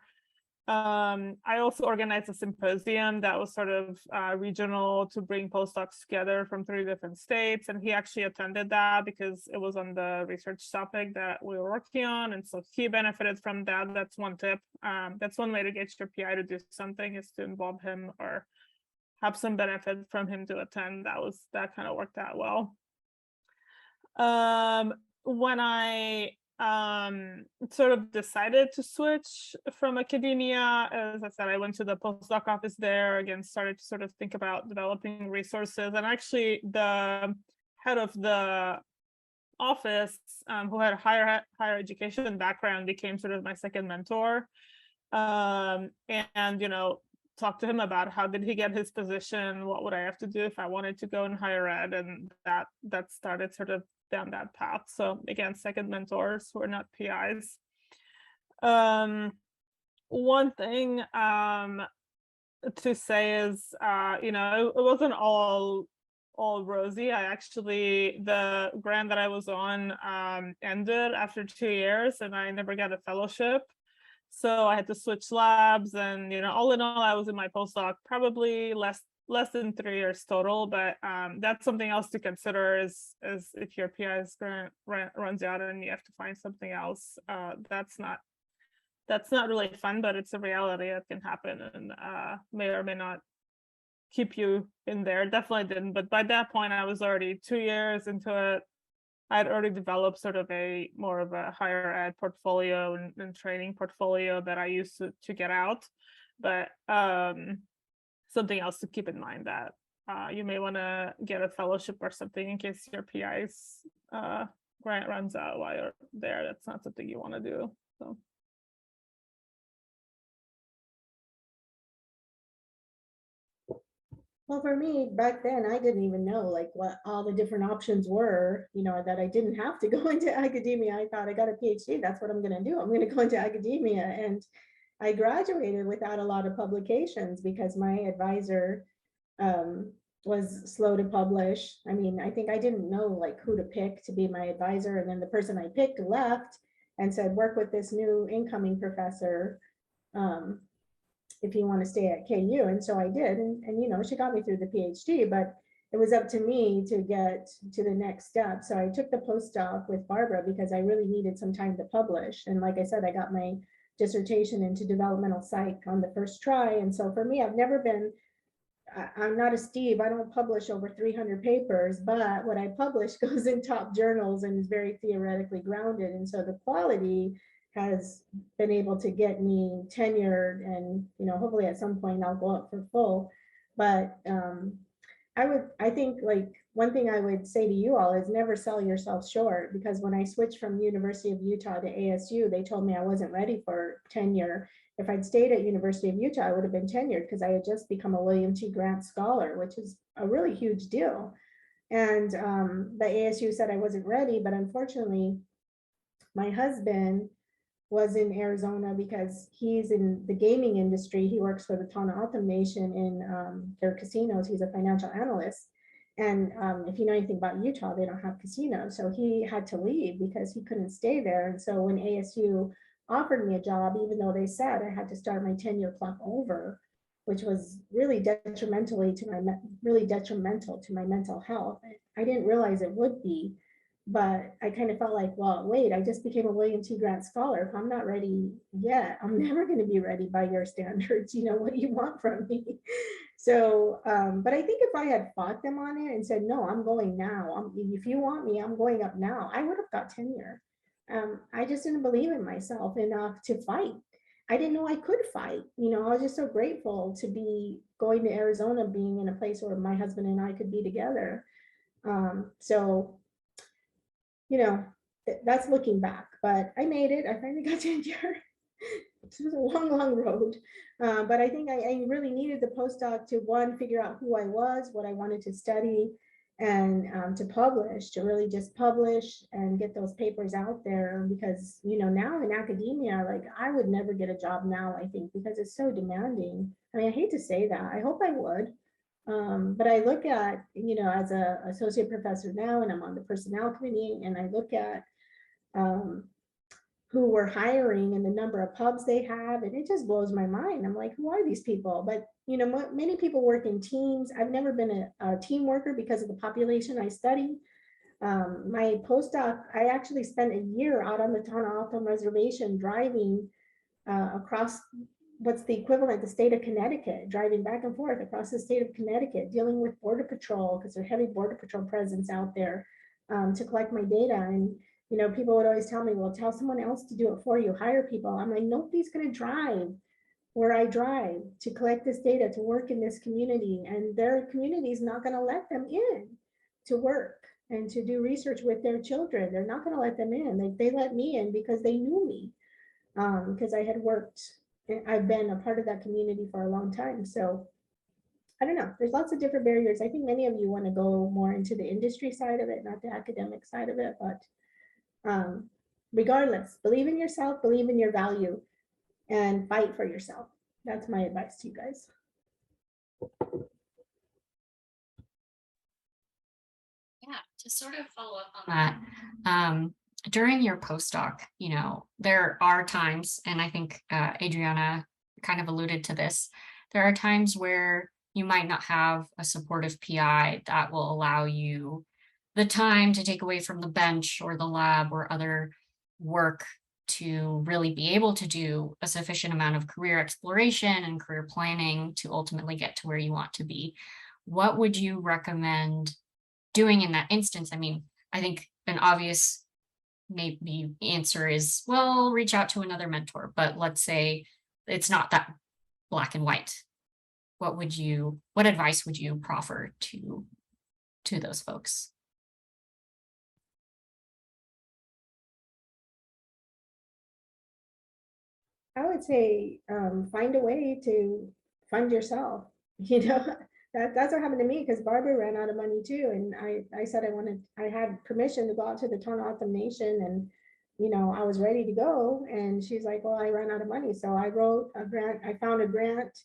I also organized a symposium that was sort of regional to bring postdocs together from 3 different states, and he actually attended that because it was on the research topic that we were working on, and so he benefited from that. That's one tip. That's one way to get your PI to do something, is to involve him or have some benefit from him to attend. That kind of worked out well. When I sort of decided to switch from academia, as I said, I went to the postdoc office there, again, started to sort of think about developing resources. And actually the head of the office, who had a higher education background, became sort of my second mentor. And talked to him about how did he get his position, what would I have to do if I wanted to go in higher ed, and that started sort of down that path. So again, second mentors who are not PIs. One thing to say is, it wasn't all rosy. The grant that I was on ended after 2 years, and I never got a fellowship. So I had to switch labs, and all in all, I was in my postdoc probably less than 3 years total. But that's something else to consider is if your PI's grant runs out and you have to find something else. That's that's not really fun, but it's a reality that can happen, and may or may not keep you in there. Definitely didn't, but by that point I was already 2 years into it. I'd already developed sort of a more of a higher ed portfolio and training portfolio that I used to get out. But something else to keep in mind, that you may want to get a fellowship or something in case your PI's grant runs out while you're there. That's not something you want to do. So. Well, for me, back then, I didn't even know like what all the different options were, you know, that I didn't have to go into academia. I thought I got a PhD, that's what I'm going to do. I'm going to go into academia. And I graduated without a lot of publications because my advisor was slow to publish. I mean, I think I didn't know like who to pick to be my advisor. And then the person I picked left and said, work with this new incoming professor. If you want to stay at KU. And so I did. And, you know, she got me through the PhD, but it was up to me to get to the next step. So I took the postdoc with Barbara because I really needed some time to publish. And like I said, I got my dissertation into developmental psych on the first try. And so for me, I've never been, I'm not a Steve, I don't publish over 300 papers, but what I publish goes in top journals and is very theoretically grounded. And so the quality has been able to get me tenured, and you know, hopefully at some point I'll go up for full. But I think like one thing I would say to you all is never sell yourself short, because when I switched from University of Utah to ASU, they told me I wasn't ready for tenure. If I'd stayed at University of Utah, I would have been tenured because I had just become a William T. Grant Scholar, which is a really huge deal. And the ASU said I wasn't ready, but unfortunately, my husband was in Arizona because he's in the gaming industry. He works for the Tohono Nation in their casinos. He's a financial analyst. And if you know anything about Utah, they don't have casinos. So he had to leave because he couldn't stay there. And so when ASU offered me a job, even though they said I had to start my tenure clock over, which was really detrimental to my mental health. I didn't realize it would be. But I kind of felt like, well, wait, I just became a William T. Grant Scholar. If I'm not ready yet, I'm never going to be ready by your standards. You know, what do you want from me? So, but I think if I had fought them on it and said, no, I'm going now. If you want me, I'm going up now, I would have got tenure. I just didn't believe in myself enough to fight. I didn't know I could fight. You know, I was just so grateful to be going to Arizona, being in a place where my husband and I could be together. So, you know, that's looking back, but I made it. I finally got tenure. It was a long, long road. But I think I really needed the postdoc to, one, figure out who I was, what I wanted to study, and to publish, to really just publish and get those papers out there. Because, you know, now in academia, like I would never get a job now, I think, because it's so demanding. I mean, I hate to say that. I hope I would. But I look at, you know, as an associate professor now, and I'm on the personnel committee, and I look at who we're hiring and the number of pubs they have, and it just blows my mind. I'm like, who are these people? But, you know, many people work in teams. I've never been a team worker because of the population I study. My postdoc, I actually spent a year out on the Tohono Reservation driving across what's the equivalent, the state of Connecticut, driving back and forth across the state of Connecticut, dealing with Border Patrol, because there's heavy Border Patrol presence out there, to collect my data. And, you know, people would always tell me, well, tell someone else to do it for you, hire people. I'm like, nobody's going to drive where I drive to collect this data, to work in this community. And their community is not going to let them in to work and to do research with their children. They're not going to let them in. They let me in because they knew me, because I had worked. I've been a part of that community for a long time. So I don't know, there's lots of different barriers. I think many of you want to go more into the industry side of it, not the academic side of it. But regardless, believe in yourself, believe in your value, and fight for yourself. That's my advice to you guys. Yeah, to sort of follow up on that, during your postdoc, you know, there are times, and I think Adriana kind of alluded to this, there are times where you might not have a supportive PI that will allow you the time to take away from the bench or the lab or other work to really be able to do a sufficient amount of career exploration and career planning to ultimately get to where you want to be. What would you recommend doing in that instance? I mean, I think an obvious maybe answer is, well, reach out to another mentor, but let's say it's not that black and white. What advice would you proffer to those folks? I would say find a way to fund yourself. You know, that's what happened to me because Barbara ran out of money too. And I said I had permission to go out to the Tohono O'odham Nation, and I was ready to go. And she's like, well, I ran out of money. So I wrote a grant. I found a grant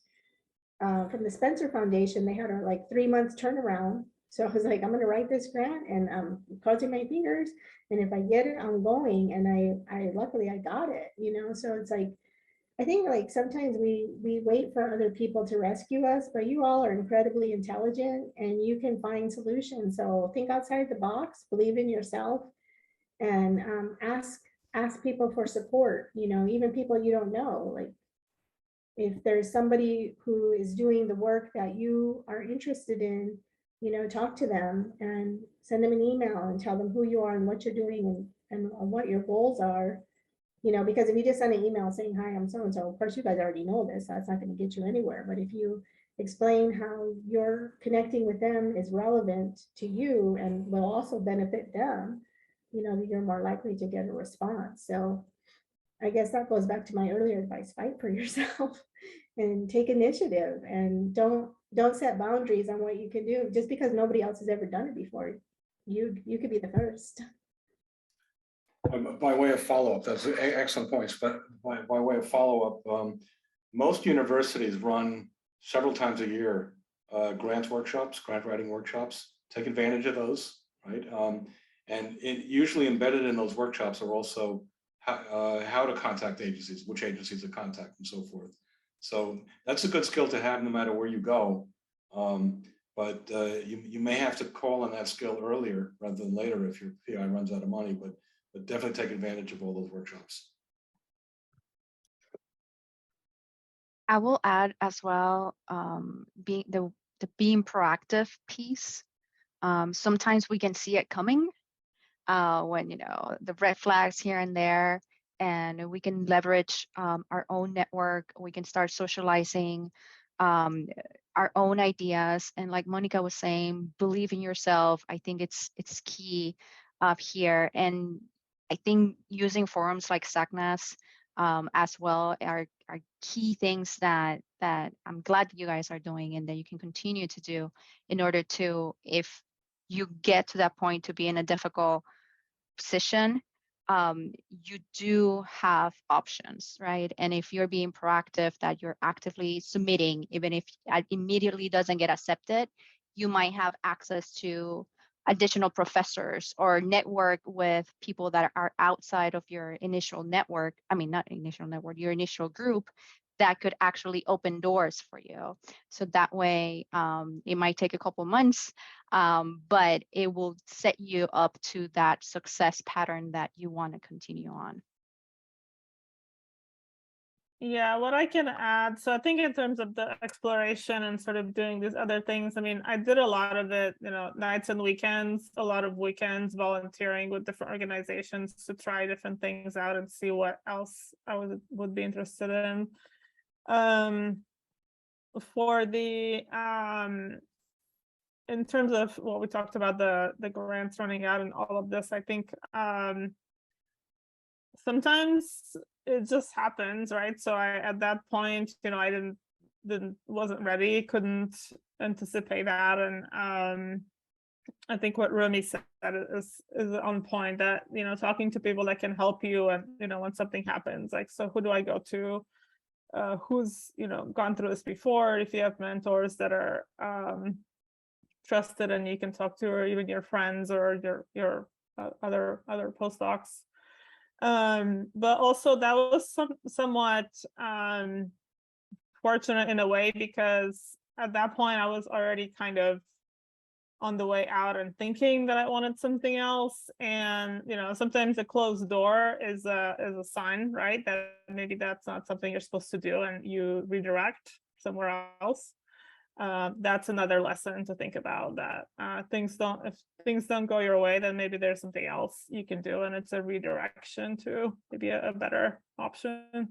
from the Spencer Foundation. They had a like 3 months turnaround. So I was like, I'm going to write this grant, and I'm crossing my fingers. And if I get it, I'm going. And I luckily I got it, so it's like, I think like sometimes we wait for other people to rescue us, but you all are incredibly intelligent and you can find solutions. So think outside the box, believe in yourself, and ask people for support. Even people you don't know. Like if there's somebody who is doing the work that you are interested in, talk to them and send them an email and tell them who you are and what you're doing and what your goals are. Because if you just send an email saying, hi, I'm so-and-so, of course, you guys already know this, that's not going to get you anywhere. But if you explain how your connecting with them is relevant to you and will also benefit them, you're more likely to get a response. So I guess that goes back to my earlier advice, fight for yourself and take initiative, and don't set boundaries on what you can do. Just because nobody else has ever done it before, you could be the first. By way of follow-up, that's excellent points, but by way of follow-up, most universities run several times a year grant writing workshops. Take advantage of those, right? And usually embedded in those workshops are also how to contact agencies, which agencies to contact, and so forth. So that's a good skill to have no matter where you go. But you may have to call on that skill earlier rather than later if your PI runs out of money, but definitely take advantage of all those workshops. I will add as well, being the being proactive piece. Sometimes we can see it coming when the red flags here and there, and we can leverage our own network. We can start socializing our own ideas, and like Monica was saying, believe in yourself. I think it's key here, and I think using forums like SACNAS as well are key things that I'm glad that you guys are doing and that you can continue to do in order to, if you get to that point to be in a difficult position, you do have options, right? And if you're being proactive, that you're actively submitting, even if it immediately doesn't get accepted, you might have access to additional professors or network with people that are outside of your initial network. I mean, not initial network, your initial group, that could actually open doors for you. So that way, it might take a couple months, but it will set you up to that success pattern that you want to continue on. Yeah, what I can add, so I think in terms of the exploration and sort of doing these other things, I mean, I did a lot of it, nights and weekends, a lot of weekends volunteering with different organizations to try different things out and see what else I would be interested in. For the in terms of what we talked about, the grants running out and all of this, I think sometimes it just happens, right? So at that point, I wasn't ready, couldn't anticipate that, and I think what Rumi said is on point, that talking to people that can help you, and when something happens, like, so who do I go to? Who's gone through this before? If you have mentors that are trusted and you can talk to, or even your friends or your other postdocs. But also that was somewhat fortunate in a way, because at that point I was already kind of on the way out and thinking that I wanted something else. And, you know, sometimes a closed door is a sign, right? That maybe that's not something you're supposed to do and you redirect somewhere else. That's another lesson to think about, that if things don't go your way, then maybe there's something else you can do, and it's a redirection to maybe a better option.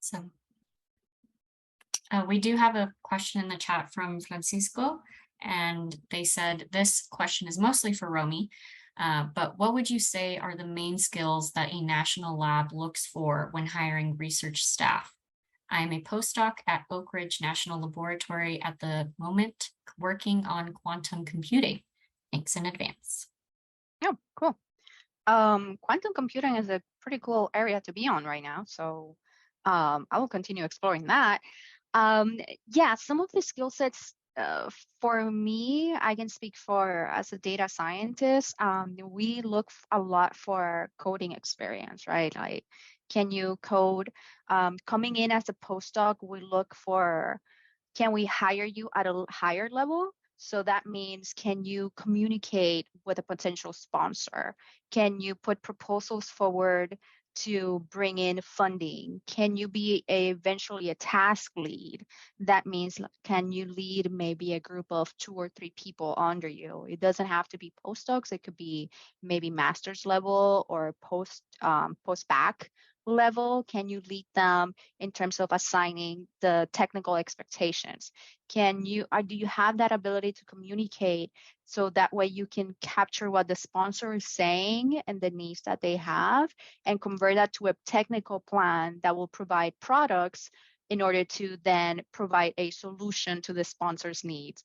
So we do have a question in the chat from Francisco, and they said this question is mostly for Romy, but what would you say are the main skills that a national lab looks for when hiring research staff? I am a postdoc at Oak Ridge National Laboratory at the moment, working on quantum computing. Thanks in advance. Oh, cool. Quantum computing is a pretty cool area to be on right now, so I will continue exploring that. Yeah, some of the skill sets for me, I can speak for as a data scientist, we look a lot for coding experience, right? Like, can you code? Coming in as a postdoc, we look for, can we hire you at a higher level? So that means, can you communicate with a potential sponsor? Can you put proposals forward to bring in funding? Can you be eventually a task lead? That means, can you lead maybe a group of 2 or 3 people under you? It doesn't have to be postdocs. It could be maybe master's level or post-bac level. Can you lead them in terms of assigning the technical expectations? Do you have that ability to communicate so that way you can capture what the sponsor is saying and the needs that they have and convert that to a technical plan that will provide products in order to then provide a solution to the sponsor's needs?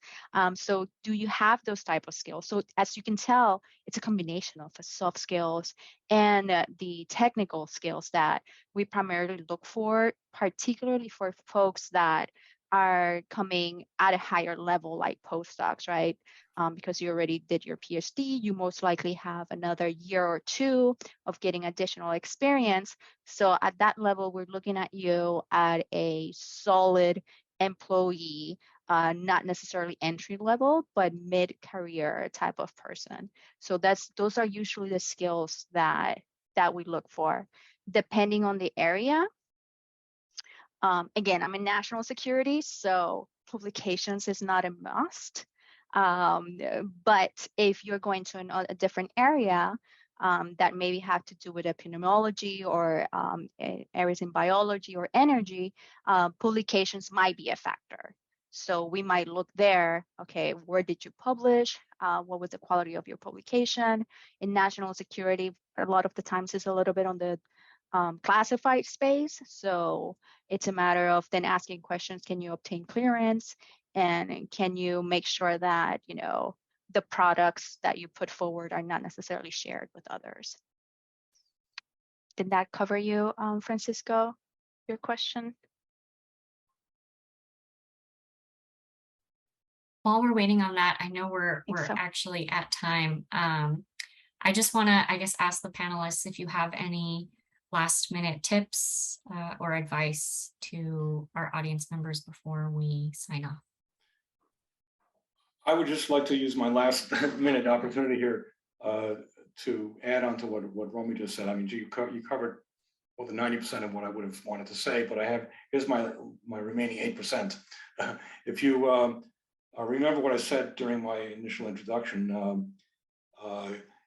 So do you have those type of skills? So as you can tell, it's a combination of the soft skills and the technical skills that we primarily look for, particularly for folks that are coming at a higher level like postdocs, right? Because you already did your PhD, you most likely have another year or 2 of getting additional experience. So at that level, we're looking at you at a solid employee, not necessarily entry level, but mid-career type of person. So those are usually the skills that we look for. Depending on the area, again, I'm in national security, so publications is not a must. But if you're going to a different area that maybe have to do with epidemiology or areas in biology or energy, publications might be a factor. So we might look there, okay, where did you publish? What was the quality of your publication? In national security, a lot of the times it's a little bit on the classified space. So it's a matter of then asking questions, can you obtain clearance? And can you make sure that, you know, the products that you put forward are not necessarily shared with others? Did that cover you, Francisco, your question? While we're waiting on that, I know we're so. actually at time. I just want to, I guess, ask the panelists if you have any last minute tips or advice to our audience members before we sign off. I would just like to use my last minute opportunity here to add on to what Romy just said. I mean, you covered more than 90% of what I would have wanted to say, but here's my remaining 8%. If you remember what I said during my initial introduction,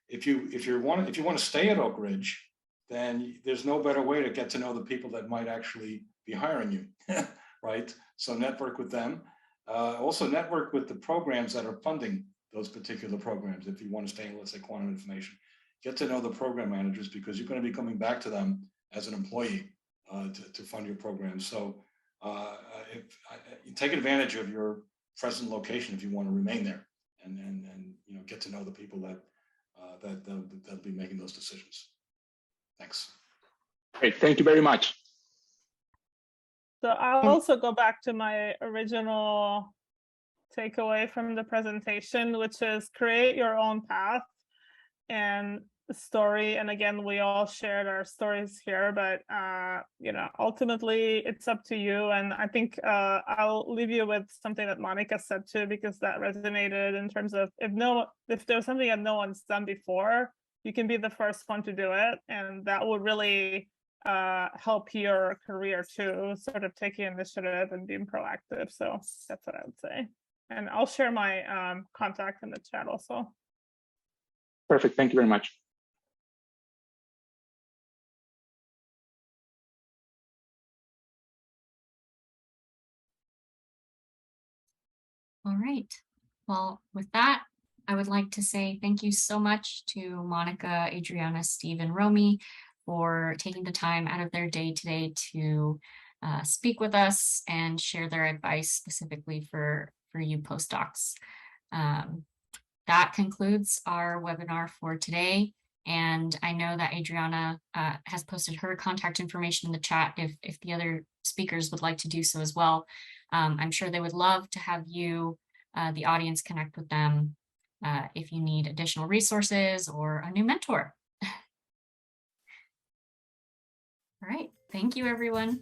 if you want to stay at Oak Ridge, then there's no better way to get to know the people that might actually be hiring you, right? So network with them. Also network with the programs that are funding those particular programs. If you want to stay in, let's say, quantum information, get to know the program managers, because you're going to be coming back to them as an employee to fund your program. So take advantage of your present location if you want to remain there, and you know, get to know the people that that'll be making those decisions. Thanks. Great, thank you very much. So I'll also go back to my original takeaway from the presentation, which is create your own path and story. And again, we all shared our stories here, but ultimately it's up to you. And I think I'll leave you with something that Monica said too, because that resonated in terms of if there's something that no one's done before, you can be the first one to do it, and that will really help your career too, sort of taking initiative and being proactive. So that's what I would say. And I'll share my contact in the chat also. Perfect. Thank you very much. All right. Well, with that, I would like to say thank you so much to Monica, Adriana, Steve, and Romy for taking the time out of their day today to speak with us and share their advice specifically for you postdocs. That concludes our webinar for today. And I know that Adriana has posted her contact information in the chat if the other speakers would like to do so as well. I'm sure they would love to have you, the audience, connect with them if you need additional resources or a new mentor. All right, thank you, everyone.